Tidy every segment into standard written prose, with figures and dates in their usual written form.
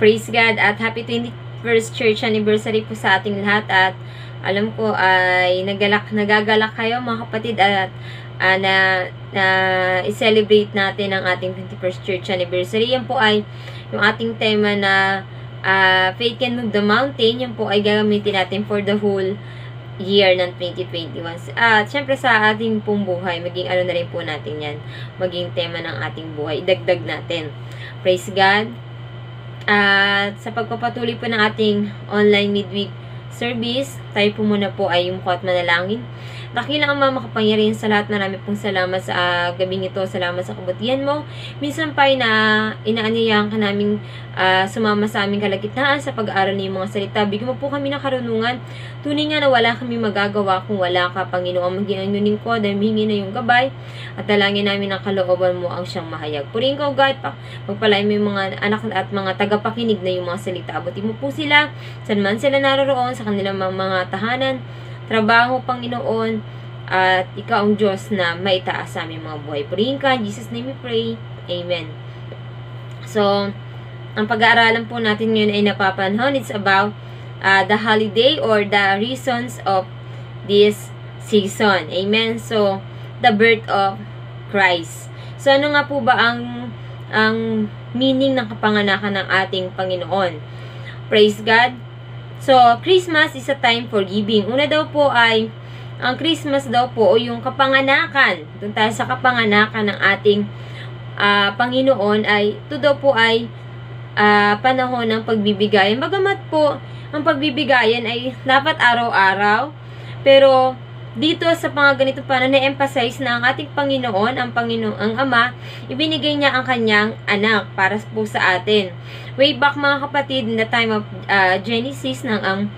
Praise God at happy 21st church anniversary po sa ating lahat at alam ko ay nagagalak kayo mga kapatid at i-celebrate natin ang ating 21st church anniversary. Yan po ay yung ating tema na Faith Can Move the Mountain. Yan po ay gagamitin natin for the whole year ng 2021. At syempre sa ating pong buhay, maging ano na rin po natin yan, maging tema ng ating buhay, idagdag natin. Praise God. At sa pagpapatuloy po ng ating online midweek service, tayo po muna po ay yung at manalangin. Dakilang Ama makapangyarihan sa lahat, marami pong salamat sa gabing ito, salamat sa kabutihan mo. Minsan pa ay inaanyayahan ka namin sumama sa aming kalagitnaan sa pag-aaral ng mga salita. Bigyan mo po kami ng karunungan. Tunay nga na wala kami magagawa kung wala ka, Panginoon. Mag-inunin ko dahil hihingi na yung gabay at dalangin namin ang kalooban mo ang siyang mahayag. Purihin ko, God, pagpalain mo yung mga anak at mga tagapakinig na yung mga salita. Abutin mo po sila, saan man sila naroroon, sa kanilang mga tahanan, trabaho, Panginoon, at ikaw ang Diyos na maitaas sa aming mga buhay. Purihin ka, in Jesus' name we pray. Amen. So, ang pag-aaralan po natin ngayon ay napapanahon. It's about the holiday or the reasons of this season. Amen. So, the birth of Christ. So, ano nga po ba ang meaning ng kapanganakan ng ating Panginoon? Praise God. So, Christmas is a time for giving. Una daw po ay, ang Christmas daw po o yung kapanganakan. Doon tayo sa kapanganakan ng ating Panginoon ay, ito daw po ay panahon ng pagbibigayan. Bagamat po, ang pagbibigayan ay dapat araw-araw. Pero, dito sa mga ganito pa na-emphasize na ang ating Panginoon, ang Ama, ibinigay niya ang kanyang anak para po sa atin. Way back mga kapatid, in the time of Genesis, nang ang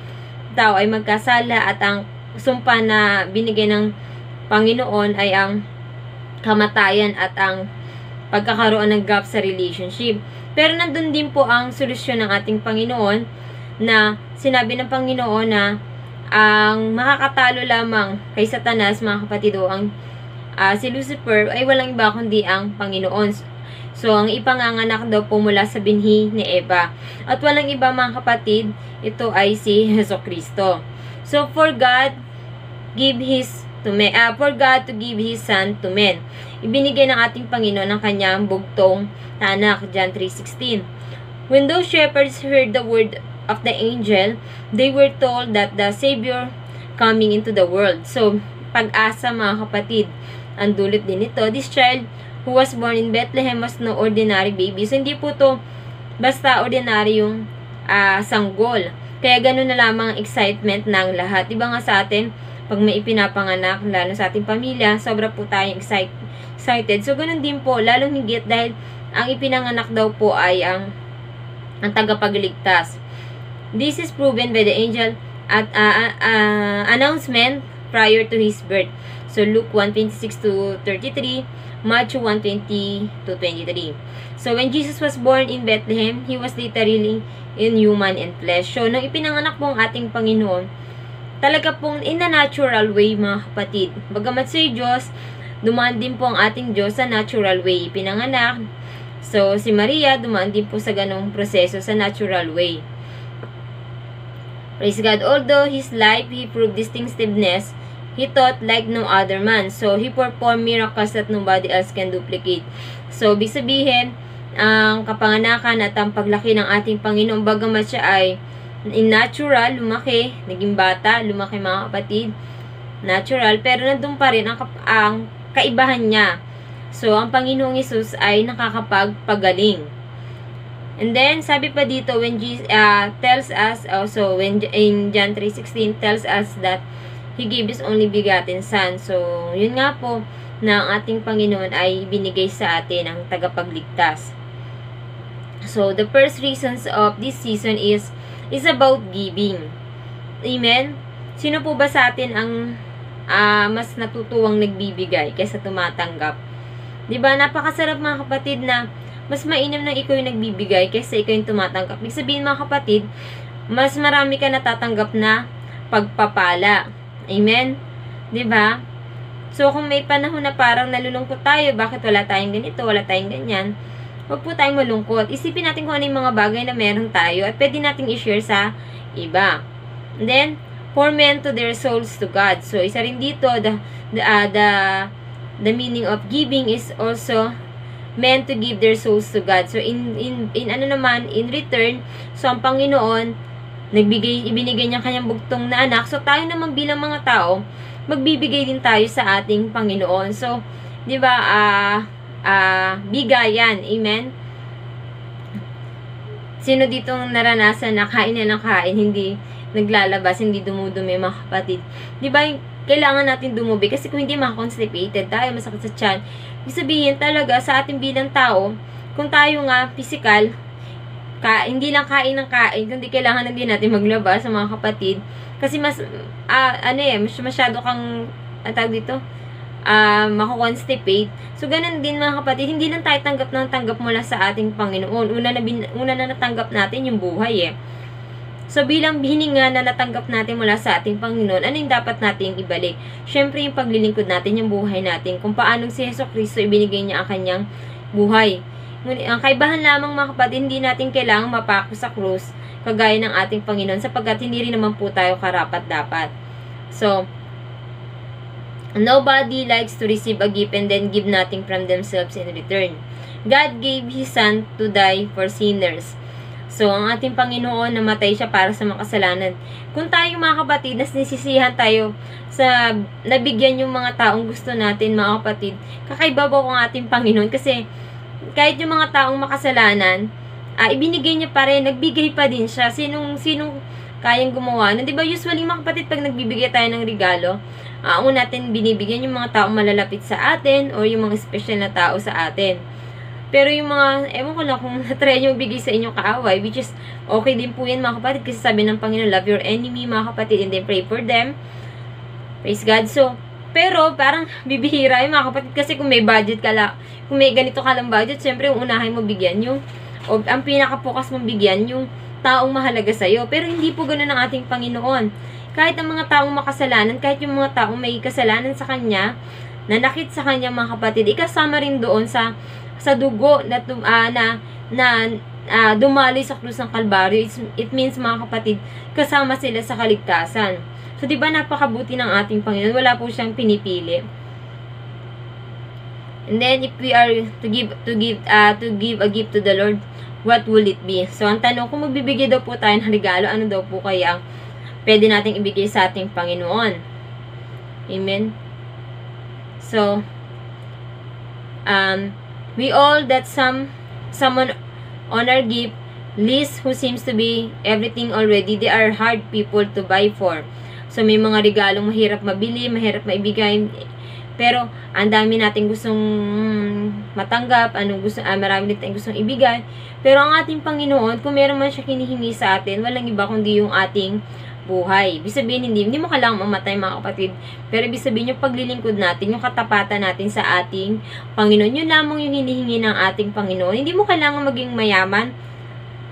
tao ay magkasala at ang sumpa na binigay ng Panginoon ay ang kamatayan at ang pagkakaroon ng gap sa relationship. Pero nandun din po ang solusyon ng ating Panginoon na sinabi ng Panginoon na ang makakatalo lamang kay Satanas, mga kapatid, o ang si Lucifer ay walang iba kundi ang Panginoon. So, ang ipanganganak daw po mula sa binhi ni Eva. At walang iba, mga kapatid, ito ay si Jesucristo. So, for God to give His Son to men. Ibinigay ng ating Panginoon ang kanyang bugtong na anak, John 3:16. When those shepherds heard the word of the angel, they were told that the Savior coming into the world. So, pag-asa, mga kapatid, ang dulot din ito. This child who was born in Bethlehem was no ordinary baby. So, hindi po to basta ordinary yung sanggol. Kaya ganun na lamang ang excitement ng lahat. Diba nga sa atin, pag may ipinapanganak, lalo sa ating pamilya, sobra po tayong excited. So, ganun din po, lalong higit dahil ang ipinanganak daw po ay ang tagapagligtas. This is proven by the angel at announcement prior to his birth. So, Luke 1:26-33, Matthew 1:20-23. So, when Jesus was born in Bethlehem, He was literally in human and flesh. So, nung ipinanganak po ang ating Panginoon, talaga pong in a natural way, mga kapatid. Bagamat sa Diyos, dumaan din po ang ating Diyos sa natural way. Ipinanganak. So, si Maria, dumaan din po sa ganong proseso sa natural way. Praise God. Although his life, he proved distinctiveness, he taught like no other man. So, he performed miracles that nobody else can duplicate. So, ibig sabihin, ang kapanganakan at ang paglaki ng ating Panginoon, bagamat siya ay in natural, lumaki, naging bata, lumaki, mga kapatid, natural, pero nandun pa rin ang kaibahan niya. So, ang Panginoong Hesus ay nakakapagpagaling. And then, sabi pa dito, when Jesus tells us, also, when in John 3:16, tells us that He gave His only begotten Son. So, yun nga po, na ang ating Panginoon ay binigay sa atin ang tagapagligtas. So, the first reasons of this season is about giving. Amen? Sino po ba sa atin ang mas natutuwang nagbibigay kaysa tumatanggap? Diba, napakasarap, mga kapatid, na mas mainam na ikaw yung nagbibigay kaysa ikaw yung tumatanggap. Ibig sabihin, mga kapatid, mas marami ka natatanggap na pagpapala. Amen? Diba? So, kung may panahon na parang nalulungkot tayo, bakit wala tayong ganito, wala tayong ganyan, Huwag po tayong malungkot. Isipin natin kung ano yung mga bagay na meron tayo at pwede nating i-share sa iba. And then, for men to their souls to God. So, isa rin dito, the meaning of giving is also meant to give their souls to God. So, in return, so ang Panginoon, ibinigay niya kanyang bugtong na anak. So, tayo naman bilang mga tao, magbibigay din tayo sa ating Panginoon. So, di ba, bigayan. Amen? Sino ditong naranasan na kain na ng kain, hindi naglalabas, hindi dumudumi, mga kapatid? Di ba, kailangan natin dumubi kasi kung hindi makakonstipated tayo, masakit sa tiyan. Ibig sabihin talaga sa ating bilang tao, kung tayo nga physical, hindi lang kain ng kain, kundi kailangan din natin maglabas sa mga kapatid. Kasi masyado kang, dito, mako-constipate. So, ganun din mga kapatid, hindi lang tayo tanggap mula sa ating Panginoon. Una na natanggap natin yung buhay So, bilang hininga na natanggap natin mula sa ating Panginoon, ano yung dapat nating ibalik? Siyempre, yung paglilingkod natin, yung buhay natin, kung paanong si Jesucristo ibinigay niya ang kanyang buhay. Ang kaibahan lamang mga kapatid, hindi natin kailangang mapako sa krus, kagaya ng ating Panginoon, sapagkat hindi rin naman po tayo karapat-dapat. So, nobody likes to receive a gift and then give nothing from themselves in return. God gave His Son to die for sinners. So, ang ating Panginoon, namatay siya para sa makasalanan. Kung tayo mga kapatid, nasisisihan tayo sa nabigyan yung mga taong gusto natin, mga kapatid, kakaiba po ang ating Panginoon. Kasi, kahit yung mga taong makasalanan, ibinigay niya pa rin, nagbigay pa din siya. Sinong kayang gumawa? Diba usually mga kapatid, pag nagbibigay tayo ng regalo, una natin binibigyan yung mga taong malalapit sa atin or yung mga special na tao sa atin. Pero yung mga, ewan ko lang kung natry nyo bigay sa inyong kaaway, which is okay din po yan mga kapatid, kasi sabi ng Panginoon, love your enemy mga kapatid, and then pray for them. Praise God. So, pero parang bibihira yung mga kapatid, kasi kung may budget ka lang, kung may ganito ka lang budget, syempre yung unahin mo bigyan yung, o ang pinaka-focus mong bigyan yung taong mahalaga sa'yo. Pero hindi po ganoon ang ating Panginoon. Kahit ang mga taong makasalanan, kahit yung mga taong may kasalanan sa Kanya, nanakit sa Kanya mga kapatid, ikasama rin doon sa dugo na dumali sa krus ng Kalbaryo. It means mga kapatid, kasama sila sa kaligtasan. So, di ba napakabuti ng ating Panginoon? Wala po siyang pinipili. And then, if we are to give a gift to the Lord, what will it be? So, ang tanong, kung magbibigay daw po tayo ng regalo, ano daw po kaya pwede nating ibigay sa ating Panginoon? Amen? So, we all that someone on our gift list who seems to be everything already, they are hard people to buy for. So, may mga regalong mahirap mabili, mahirap maibigay, pero ang dami nating gustong matanggap, marami din tayong gustong ibigay. Pero ang ating Panginoon, kung meron man siya hinihingi sa atin, walang iba kundi yung ating buhay. Ibig sabihin, hindi mo kailangang mamatay mga kapatid. Pero ibig sabihin, yung paglilingkod natin, yung katapatan natin sa ating Panginoon, yun lamang yung hinihingi ng ating Panginoon. Hindi mo kailangan maging mayaman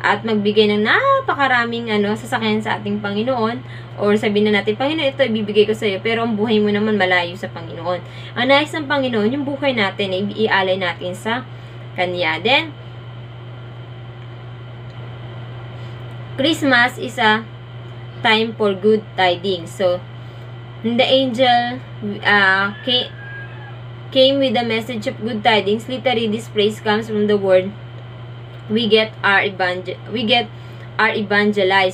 at magbigay ng napakaraming sasakyan sa ating Panginoon. Or sabihin na natin, Panginoon, ito ibibigay ko sa iyo, pero ang buhay mo naman malayo sa Panginoon. Ang nais ng Panginoon, yung buhay natin ay ialay natin sa Kanya. Then, Christmas is a time for good tidings. So, the angel came with a message of good tidings. Literally, this phrase comes from the word we get our evangelize.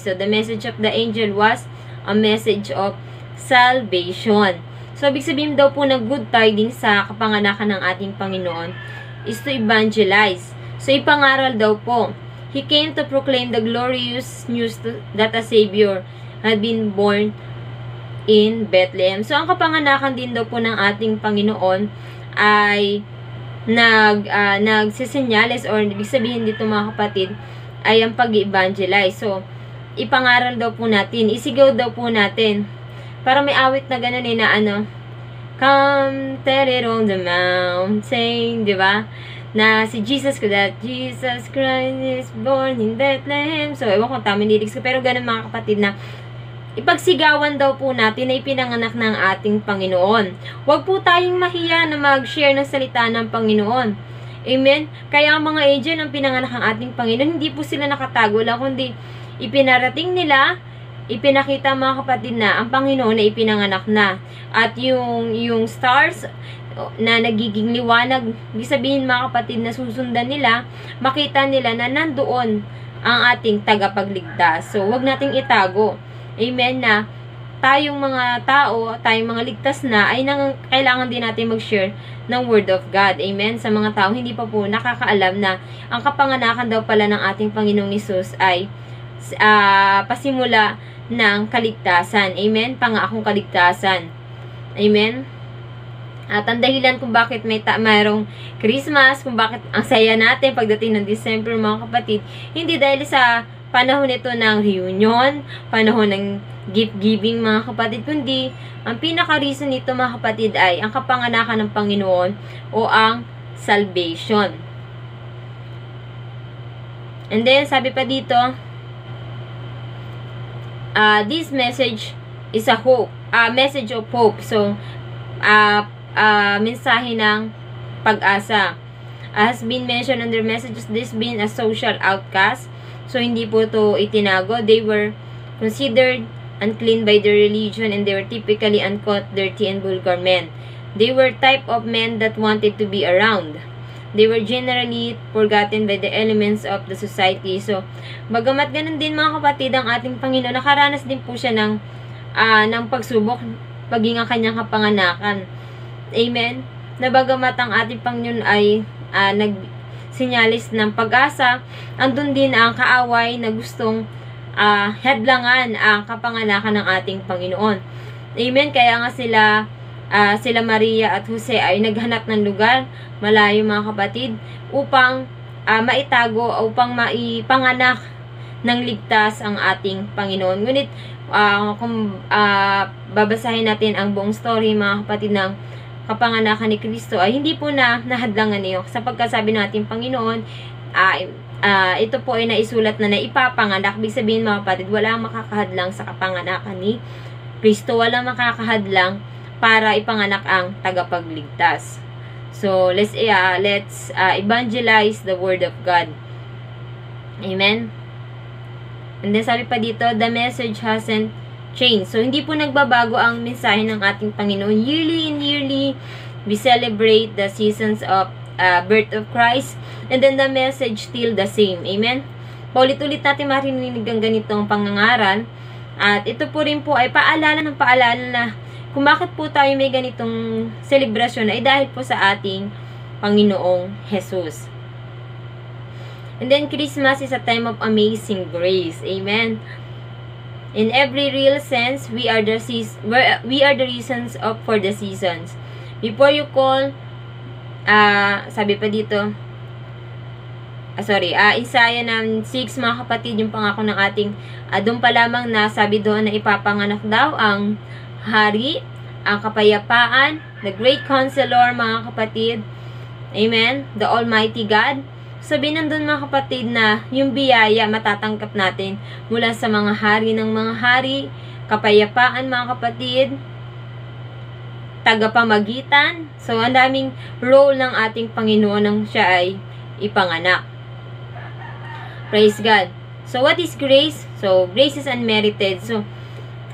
So, the message of the angel was a message of salvation. So, ibig sabihin daw po ng good tidings sa kapanganakan ng ating Panginoon is to evangelize. So, ipangaral daw po. He came to proclaim the glorious news that a Savior had been born in Bethlehem. So, ang kapanganakan din daw po ng ating Panginoon ay nagsisenyales, or ibig sabihin dito mga kapatid, ay ang pag-evangelize. So, ipangaral daw po natin, isigaw daw po natin. Para may awit na ganun na come tell it on the mountain, di ba? Na si Jesus Christ is born in Bethlehem. So, ewan ko tama lyrics ko, pero ganun mga kapatid na ipagsigawan daw po natin na ipinanganak ng ating Panginoon. Huwag po tayong mahiya na mag-share ng salita ng Panginoon. Amen? Kaya ang mga angel ang pinanganak ang ating Panginoon, hindi po sila nakatago lang, kundi ipinarating nila, ipinakita mga kapatid na ang Panginoon na ipinanganak na. At yung stars na nagiging liwanag, ibig sabihin mga kapatid na susundan nila, makita nila na nandoon ang ating tagapagligtas. So, wag nating itago. Amen, na tayong mga tao, tayong mga ligtas na, ay kailangan din natin mag-share ng Word of God. Amen? Sa mga tao hindi pa po nakakaalam na ang kapanganakan daw pala ng ating Panginoong Hesus ay pasimula ng kaligtasan. Amen? Pangakong kaligtasan. Amen? At ang dahilan kung bakit mayroong Christmas, kung bakit ang saya natin pagdating ng December mga kapatid, hindi dahil sa panahon ito ng reunion, panahon ng gift-giving mga kapatid, kundi ang pinaka-reason nito mga kapatid ay ang kapanganakan ng Panginoon o ang salvation. And then, sabi pa dito, this message is a hope, message of hope. So, mensahe ng pag-asa. Has been mentioned under messages, this being a social outcast. So, hindi po ito itinago. They were considered unclean by their religion and they were typically uncouth, dirty, and vulgar men. They were type of men that wanted to be around. They were generally forgotten by the elements of the society. So, bagamat ganun din mga kapatid, ang ating Panginoon, nakaranas din po siya ng pagsubok paging ang kanyang kapanganakan. Amen? Na bagamat ang ating Panginoon ay nagsinyalis ng pag-asa, andun din ang kaaway na gustong hadlangan ang kapanganakan ng ating Panginoon. Amen? Kaya nga sila Maria at Jose ay naghanap ng lugar malayo mga kapatid upang maitago, upang maipanganak ng ligtas ang ating Panginoon. Ngunit kung babasahin natin ang buong story mga kapatid ng kapanganakan ni Kristo, ay hindi po nahadlangan niyo sapagkat sabi ng ating Panginoon, ito po ay naisulat na naipapanganak. Ibig sabihin mga kapatid, walang makakahadlang sa kapanganakan ni Kristo, walang makakahadlang para ipanganak ang tagapagligtas. So, let's evangelize the Word of God. Amen? And then sabi pa dito, the message hasn't changed. So, hindi po nagbabago ang mensahe ng ating Panginoon. Yearly and yearly, we celebrate the seasons of birth of Christ. And then the message still the same. Amen? Paulit-ulit natin marinig ang ganitong pangangaral. At ito po rin po ay paalala na kung bakit po tayo may ganitong selebrasyon ay dahil po sa ating Panginoong Jesus. And then Christmas is a time of amazing grace. Amen? In every real sense, we are the reasons for the seasons. Before you call, sabi pa dito, Isaiah ng 6 mga kapatid, yung pangako ng ating, doon pa lamang na sabi doon na ipapanganak daw ang hari, ang kapayapaan, the great counselor mga kapatid. Amen? The Almighty God. Sabi nandun mga kapatid na yung biyaya matatanggap natin mula sa mga hari ng mga hari, kapayapaan mga kapatid, tagapamagitan. So, ang daming role ng ating Panginoon nang siya ay ipanganak. Praise God. So, what is grace? So, grace is unmerited. So,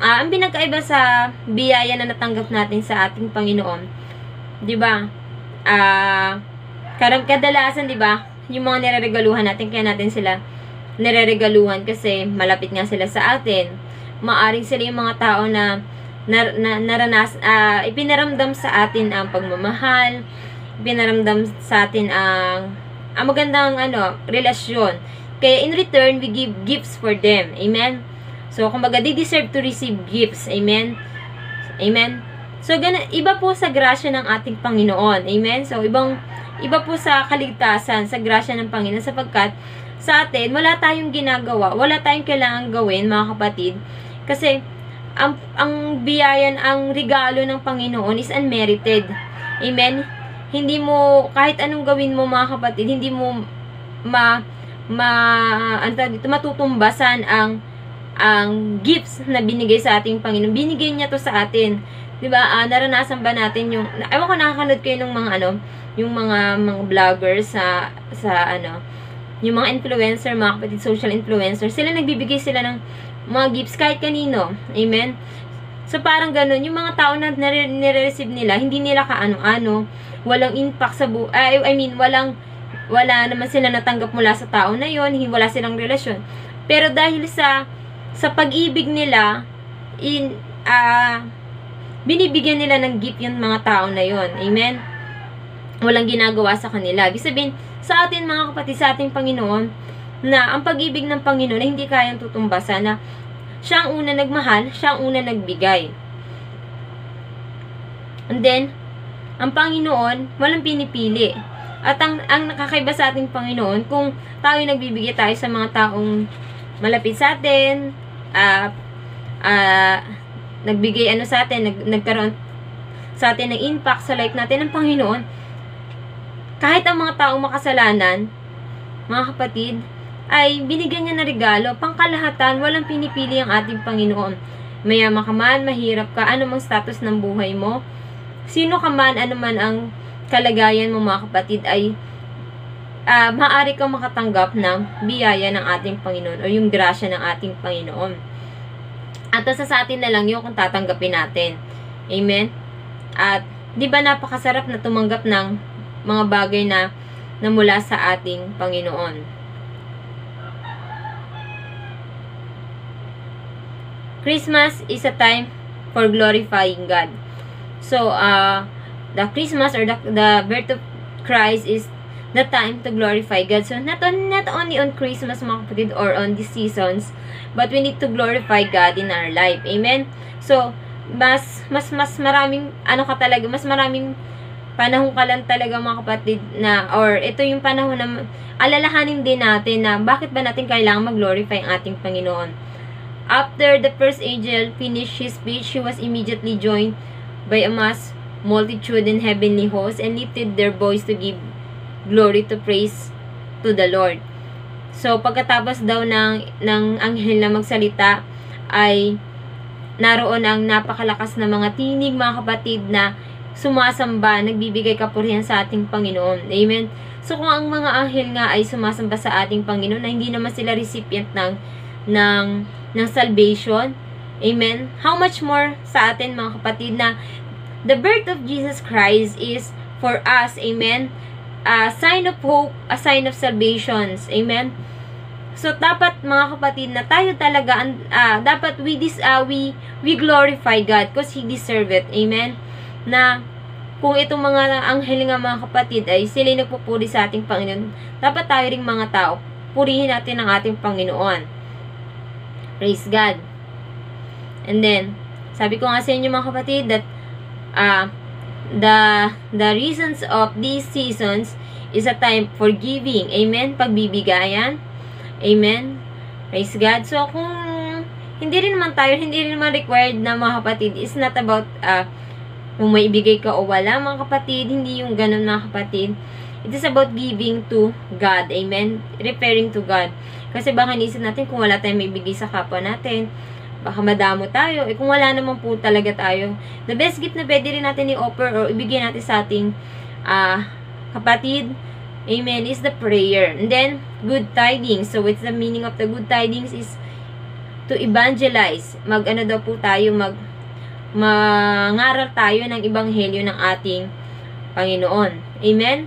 ang pinagkaiba sa biyaya na natanggap natin sa ating Panginoon, di ba? Kadalasan, di ba? Yung mga nireregaluhan natin, kaya natin sila nireregaluhan kasi malapit nga sila sa atin. Maaring sila yung mga tao na ipinaramdam sa atin ang pagmamahal, ipinaramdam sa atin ang magandang relasyon. Kaya in return, we give gifts for them. Amen? So, kumbaga, they deserve to receive gifts. Amen? Amen? So, iba po sa grasya ng ating Panginoon. Amen? So, iba po sa kaligtasan, sa grasya ng Panginoon, sapagkat sa atin, wala tayong ginagawa, wala tayong kailangang gawin, mga kapatid, kasi ang biyayan, ang regalo ng Panginoon is unmerited. Amen? Hindi mo, kahit anong gawin mo, mga kapatid, hindi mo matutumbasan ang gifts na binigay sa ating Panginoon. Binigay niya to sa atin. Diba? Naranasan ba natin yung, ewan ko, nakakanood kayo ng yung mga vloggers yung mga influencer, mga kapatid, social influencer, sila nagbibigay sila ng mga gifts kahit kanino. Amen? So, parang ganun, yung mga tao na nire-receive nila, hindi nila kaano-ano, walang impact sa wala naman sila natanggap mula sa tao na yon, wala silang relasyon. Pero dahil sa pag-ibig nila, binibigyan nila ng gift yung mga tao na yon. Amen? Walang ginagawa sa kanila. Ibig sabihin, sa atin mga kapatid, sa ating Panginoon, na ang pag-ibig ng Panginoon ay hindi kayang tutumbasan, na siya ang una nagmahal, siya ang una nagbigay. And then, ang Panginoon, walang pinipili. At ang nakakaiba sa ating Panginoon, kung tayo nagbibigay tayo sa mga taong malapit sa atin, nagbigay sa atin, nagkaroon sa atin ng impact sa life natin ng Panginoon, kahit ang mga taong makasalanan, mga kapatid, ay binigyan niya na regalo, pangkalahatan, walang pinipili ang ating Panginoon. Mayaman ka man, mahirap ka, ano mang status ng buhay mo, sino ka man, ano man ang kalagayan mo mga kapatid, ay maaari kang makatanggap ng biyaya ng ating Panginoon o yung grasya ng ating Panginoon. At sa atin na lang yun kung tatanggapin natin. Amen? At di ba napakasarap na tumanggap ng mga bagay na mula sa ating Panginoon. Christmas is a time for glorifying God. So, the Christmas or the birth of Christ is the time to glorify God. So, not only on Christmas, mga kapatid, or on these seasons, but we need to glorify God in our life. Amen? So, mas maraming, mas maraming panahon ka lang talaga mga kapatid or ito yung panahon na alalahanin din natin na bakit ba natin kailangan mag-glorify ang ating Panginoon. After the first angel finished his speech, he was immediately joined by a mass multitude in heavenly hosts and lifted their voice to give glory to praise to the Lord. So, pagkatapos daw ng anghel na magsalita, ay naroon ang napakalakas na mga tinig, mga kapatid, na sumasamba, nagbibigay kapurihan sa ating Panginoon. Amen? So, kung ang mga anghel nga ay sumasamba sa ating Panginoon, na hindi naman sila recipient ng salvation, amen? How much more sa atin, mga kapatid, na the birth of Jesus Christ is for us, amen? A sign of hope, a sign of salvation, amen? So, dapat, mga kapatid, na tayo talaga, dapat we glorify God because He deserve it, amen? Na kung itong mga anghel nga mga kapatid ay sila nagpupuri sa ating Panginoon, dapat tayo ring mga tao, purihin natin ang ating Panginoon. Praise God. And then, sabi ko nga sa inyo mga kapatid that the reasons of these seasons is a time for giving. Amen? Pagbibigayan. Amen? Praise God. So, kung hindi rin naman required na mga kapatid, it's not about kung may ibigay ka o wala, mga kapatid. Hindi yung ganun, mga kapatid. It is about giving to God. Amen? Referring to God. Kasi baka naisip natin kung wala tayong may ibigay sa kapwa natin, baka madamo tayo. Kung wala naman po talaga tayo, the best gift na pwede rin natin i-offer o ibigay natin sa ating kapatid, amen, is the prayer. And then, good tidings. So, what's the meaning of the good tidings is to evangelize. Daw po tayo, mangaral tayo ng ebanghelyo ng ating Panginoon. Amen?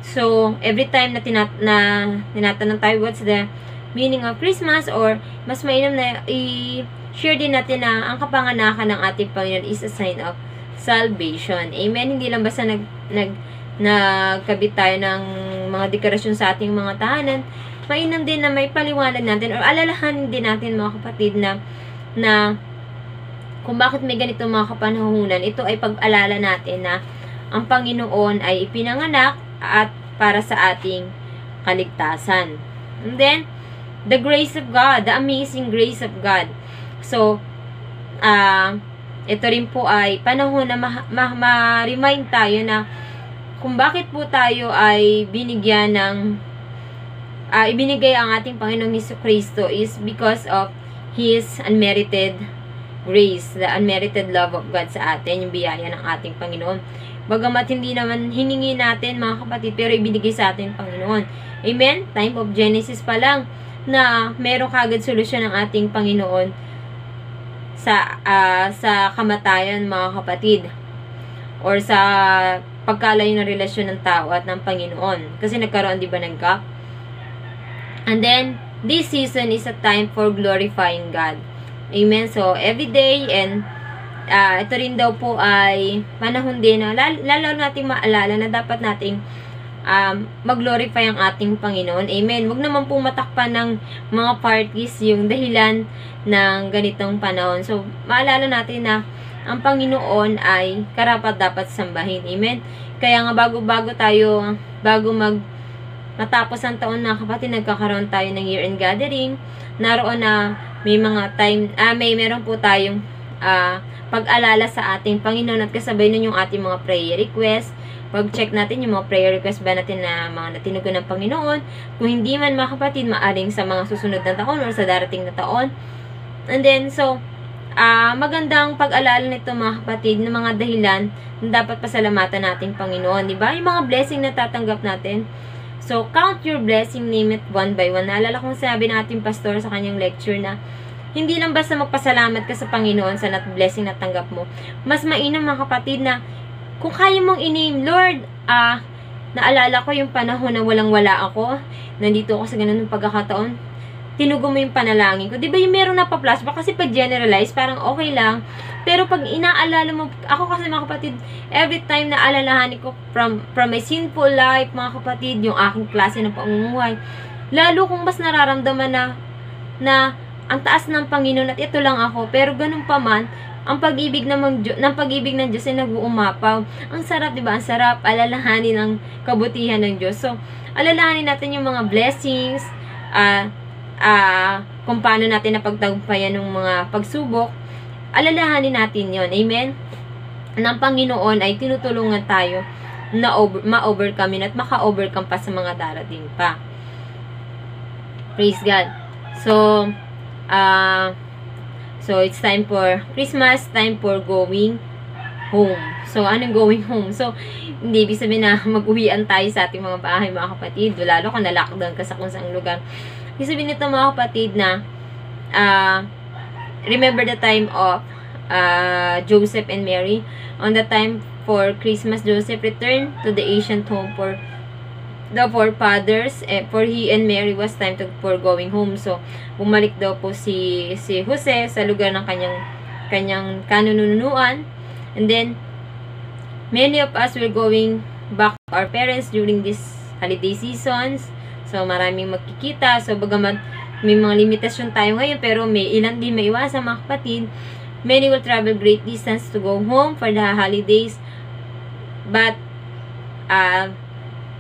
So, every time na tinatanong tayo what's the meaning of Christmas, or mas mainam na i-share din natin na ang kapanganakan ng ating Panginoon is a sign of salvation. Amen? Hindi lang basta nagkabit tayo ng mga dekorasyon sa ating mga tahanan. Mainam din na may paliwanag natin or alalahanin din natin, mga kapatid, na kung bakit may ganito mga kapanahunan. Ito ay pag-alala natin na ang Panginoon ay ipinanganak at para sa ating kaligtasan. And then, the grace of God, the amazing grace of God. So, ito rin po ay panahon na ma-remind tayo na kung bakit po tayo ay binigyan ng ibinigay ang ating Panginoong Jesucristo is because of His unmerited grace, the unmerited love of God sa atin, yung biyaya ng ating Panginoon. Bagamat hindi naman hiningi natin, mga kapatid, pero ibinigay sa atin Panginoon. Amen? Time of Genesis pa lang na meron kagad solusyon ng ating Panginoon sa kamatayan, mga kapatid, or sa pagkalayo ng relasyon ng tao at ng Panginoon. Kasi nagkaroon, di ba, ng gap? And then, this season is a time for glorifying God. Amen? So, every day, and ito rin daw po ay panahon din na lalo nating maalala na dapat nating mag-glorify ang ating Panginoon. Amen. Huwag naman po matakpan ng mga parties yung dahilan ng ganitong panahon. So, maalala natin na ang Panginoon ay karapat dapat sambahin. Amen. Kaya nga bago matapos ang taon, na kapatid, nagkakaroon tayo ng year-end gathering. Naroon na may mga time, meron po tayong pag-alala sa ating Panginoon at kasabay nun yung ating mga prayer request. Pag-check natin yung mga prayer request ba natin na mga natinugon ng Panginoon. Kung hindi man, mga kapatid, maaring sa mga susunod na taon or sa darating na taon. And then, so, magandang pag-alala nito, mga kapatid, ng mga dahilan na dapat pasalamatan nating Panginoon. Diba? Yung mga blessing na tatanggap natin. So, count your blessing, name it one by one. Naalala kong sabi ng ating pastor sa kanyang lecture na hindi lang basta magpasalamat ka sa Panginoon sa blessing na tanggap mo. Mas mainam, mga kapatid, na kung kaya mong i-name, Lord, naalala ko yung panahon na walang-wala ako. Nandito ako sa ganun ng pagkakataon. Tinugo mo yung panalangin ko. Diba yung meron na pa-flashback? Kasi pag generalize, parang okay lang. Pero pag inaalala mo, ako kasi, mga kapatid, every time na alalahanin ko from my sinful life, mga kapatid, yung aking klase ng pamumuhay, lalo kong mas nararamdaman na ang taas ng Panginoon at ito lang ako. Pero ganun pa man, ang pag-ibig ng Diyos ay nag-uumapaw. Ang sarap, diba? Ang sarap alalahanin ang kabutihan ng Diyos. So, alalahanin natin yung mga blessings, kung paano natin napagtagumpayan ng mga pagsubok. Alalahanin natin yon. Amen? Ng Panginoon ay tinutulungan tayo na ma-overcome at maka-overcome pa sa mga darating pa. Praise God. So it's time for Christmas, time for going home. So, anong going home? So, hindi ibig sabihin na mag-uwian tayo sa ating mga bahay, mga kapatid. Lalo kung na-lockdown ka sa kung saang lugar. Ibig sabihin nito, mga kapatid, na remember the time of Joseph and Mary. On the time for Christmas, Joseph returned to the ancient home for the forefathers, for he and Mary was time for going home. So, bumalik daw po si Jose sa lugar ng kanyang kanununuan. And then, many of us were going back to our parents during this holiday seasons. So, maraming magkikita. So, bagamat may mga limitasyon tayo ngayon, pero may ilan din maiwasan, mga kapatid. Many will travel great distance to go home for the holidays. But,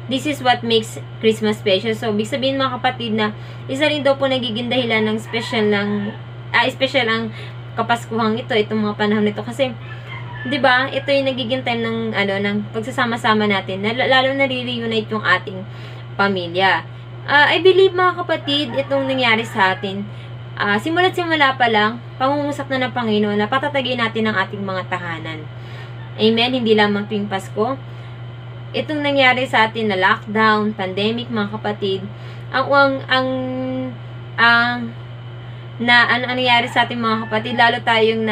this is what makes Christmas special. So, ibig sabihin, mga kapatid, na isa rin daw po nagiging dahilan ng special ang Kapaskuhang ito, itong mga panahon nito. Kasi, di ba, ito yung nagiging time ng pagsasama-sama natin. Lalo na re-reunite yung ating pamilya. I believe, mga kapatid, itong nangyari sa atin. Simula't simula pa lang, pangungusap na ng Panginoon na patatagin natin ang ating mga tahanan. Amen? Hindi lamang tuwing Pasko. Itong nangyari sa atin na lockdown, pandemic, mga kapatid, ang nangyari sa atin, mga kapatid, lalo tayong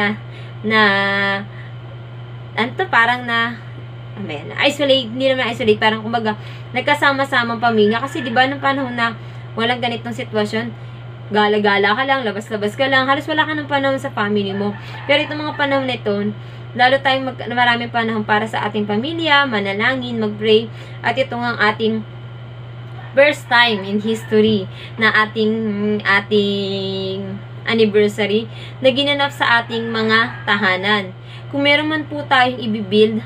isolate, hindi naman isolate, parang kumbaga, nagkasama-samang pamilya. Kasi diba, nung panahon na walang ganitong sitwasyon, gala-gala ka lang, labas-labas ka lang, halos wala ka ng panahon sa family mo. Pero itong mga panahon na ito, lalo tayong maraming panahon para sa ating pamilya, manalangin, mag-pray, at ito ang ating first time in history na ating anniversary na ginanap sa ating mga tahanan. Kung meron man po tayong i-build,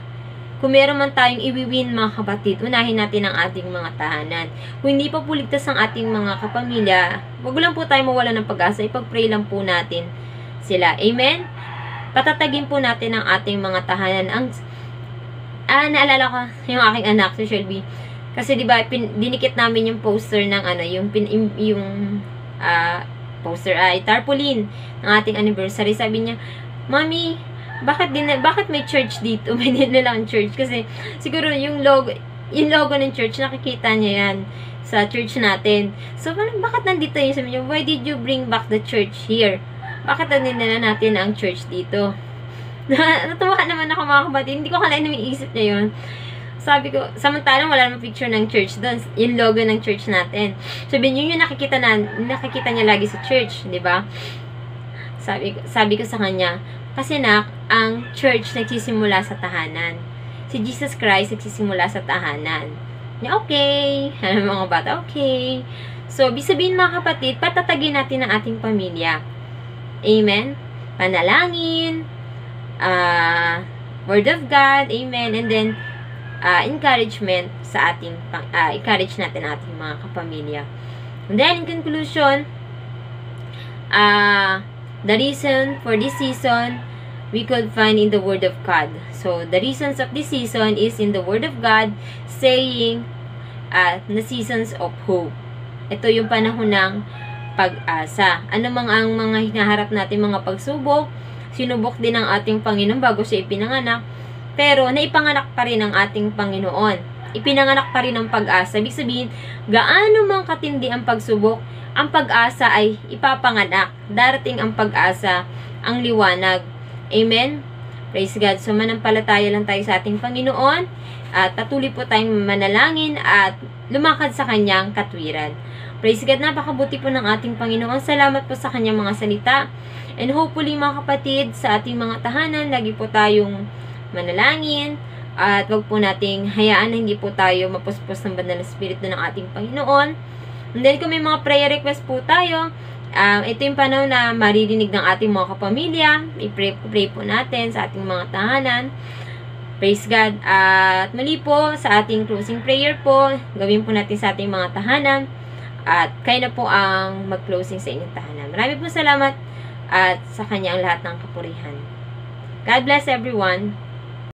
kung meron man tayong i-win, mga kapatid, unahin natin ang ating mga tahanan. Kung hindi pa po ligtas ang ating mga kapamilya, wag lang po tayo mawala ng pag-asa, ipag-pray lang po natin sila. Amen? Patatagin po natin ang ating mga tahanan. Naalala ko yung aking anak, si Shelby. Kasi diba, dinikit namin yung poster ng poster ay tarpaulin ng ating anniversary. Sabi niya, Mommy, bakit may church dito? May nilalang church. Kasi, siguro, yung logo ng church, nakikita niya yan sa church natin. So, bakit nandito yun? Sabi niyo, why did you bring back the church here? Bakit nandito natin ang church dito? Natuwa naman ako mga kapatid. Hindi ko kalain na may isip niya yun. Sabi ko, samantalang wala namang picture ng church doon. Yung logo ng church natin. Sabi niyo, yung nakikita niya lagi sa church, di ba? Sabi ko sa kanya, kasi ang church nagsisimula sa tahanan. Si Jesus Christ nagsisimula sa tahanan. Niya, okay. Ano mga bata, okay. So, ibig sabihin mga kapatid, patatagin natin ang ating pamilya. Amen? Panalangin, Word of God, amen, and then, encouragement sa ating, encourage natin ating mga kapamilya. And then, in conclusion, the reason for this season, we could find in the Word of God. So, the reasons of this season is in the Word of God, saying, the seasons of hope. Ito yung panahon ng pag-asa. Ano mang ang mga hinaharap natin mga pagsubok, sinubok din ng ating Panginoon bago siya ipinanganak, pero naipanganak pa rin ng ating Panginoon. Ipinanganak pa rin ang pag-asa. Ibig sabihin, gaano mang katindi ang pagsubok, ang pag-asa ay ipapanganak. Darating ang pag-asa, ang liwanag. Amen? Praise God. So, manampalataya lang tayo sa ating Panginoon at patuloy po tayong manalangin at lumakad sa kanyang katwiran. Praise God. Napakabuti po ng ating Panginoon. Salamat po sa kanyang mga salita. And hopefully, mga kapatid, sa ating mga tahanan, lagi po tayong manalangin at wag po nating hayaan na hindi po tayo mapuspos ng banal na espiritu ng ating Panginoon. And then, kung may mga prayer request po tayo, ito yung panahon na maririnig ng ating mga kapamilya. I-pray po natin sa ating mga tahanan. Praise God. At muli po, sa ating closing prayer po, gawin po natin sa ating mga tahanan. At kayo na po ang mag-closing sa inyong tahanan. Maraming po salamat at sa kanya ang lahat ng kapurihan. God bless everyone.